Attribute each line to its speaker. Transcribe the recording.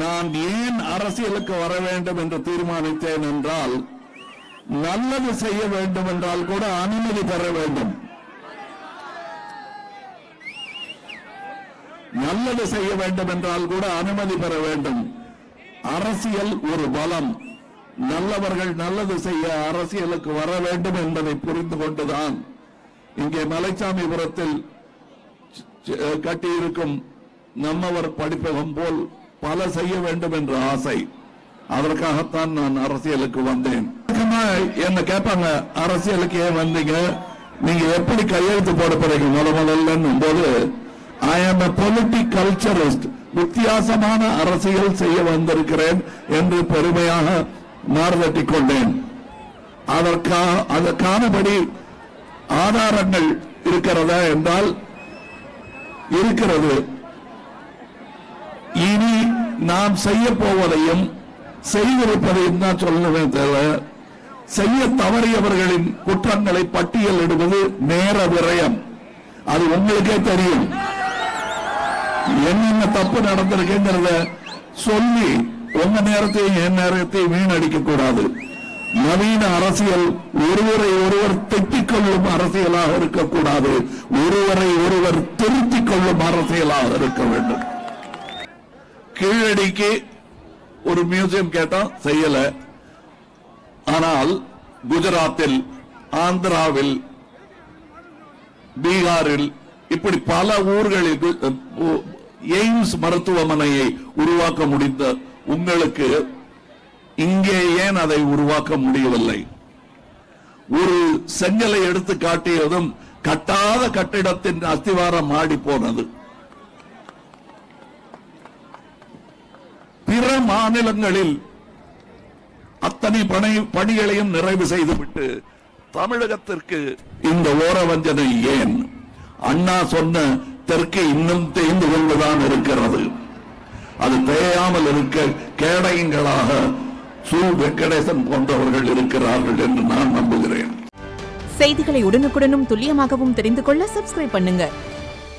Speaker 1: நான் ஏன் அரசியலுக்கு வர வேண்டும் என்று தீர்மானித்தேன் என்றால், நல்லது செய்ய வேண்டும் என்றால் கூட அனுமதி பெற வேண்டும். நல்லது செய்ய வேண்டும் என்றால் கூட அனுமதி பெற வேண்டும். அரசியல் ஒரு பலம். நல்லவர்கள் நல்லது செய்ய அரசியலுக்கு வர வேண்டும் என்பதை புரிந்து கொண்டுதான் இங்கே மலைச்சாமிபுரத்தில் கட்டியிருக்கும் நம்மவர் படிப்பகம் போல் பல செய்ய வேண்டும் என்ற ஆசை. அதற்காகத்தான் நான் அரசியலுக்கு வந்தேன். என்ன கேட்பாங்க, அரசியலுக்கு ஏன் வந்தீங்க, நீங்க எப்படி கையெழுத்து போட போறீங்க முதல்ல போது, I am a politicalturist, வித்தியாசமான அரசியல் செய்ய வந்திருக்கிறேன் என்று பெருமையாக மாறுதட்டிக் கொண்டேன். அதற்கானபடி ஆதாரங்கள் இருக்கிறதா என்றால் இருக்கிறது. இனி நாம் செய்ய போவதையும் செய்திருப்பதையும் தான் சொல்லுவேன் தவிர, செய்ய தவறியவர்களின் குற்றங்களை பட்டியலிடுவது நேர விரயம். அது உங்களுக்கே தெரியும். என்னென்ன தப்பு நடந்திருக்குங்கிறத சொல்லி உங்க நேரத்தையும் என் நேரத்தையும் வீணடிக்க கூடாது. நவீன அரசியல் ஒருவரை ஒருவர் திட்டிக் கொள்ளும் அரசியலாக இருக்கக்கூடாது, ஒருவரை ஒருவர் திருத்திக் கொள்ளும் அரசியலாக இருக்க வேண்டும். கீழடிக்கு ஒரு மியூசியம் கேட்டோம், செய்யல. ஆனால் குஜராத்தில், ஆந்திராவில், பீகாரில், இப்படி பல ஊர்களில் எய்ம்ஸ் மருத்துவமனையை உருவாக்க முடிந்த உங்களுக்கு இங்கே ஏன் அதை உருவாக்க முடியவில்லை? ஒரு செங்கலை எடுத்து காட்டியதும் கட்டாத கட்டிடத்தின் அஸ்திவாரம் மாடி போனது. பிற மாநிலங்களில் அத்தனை பணிகளையும் நிறைவு செய்துவிட்டு தமிழகத்திற்கு இந்த ஓரவஞ்சனை ஏன்? அண்ணா சொன்ன தெற்கு இன்னும் தேய்ந்து கொண்டுதான் இருக்கிறது. அது தேயாமல் இருக்க கேடயங்களாக சு. வெங்கடேசன் போன்றவர்கள் இருக்கிறார்கள் என்று நான் நம்புகிறேன்.
Speaker 2: செய்திகளை உடனுக்குடனும் துல்லியமாகவும் தெரிந்து கொள்ள சப்ஸ்கிரைப் பண்ணுங்க.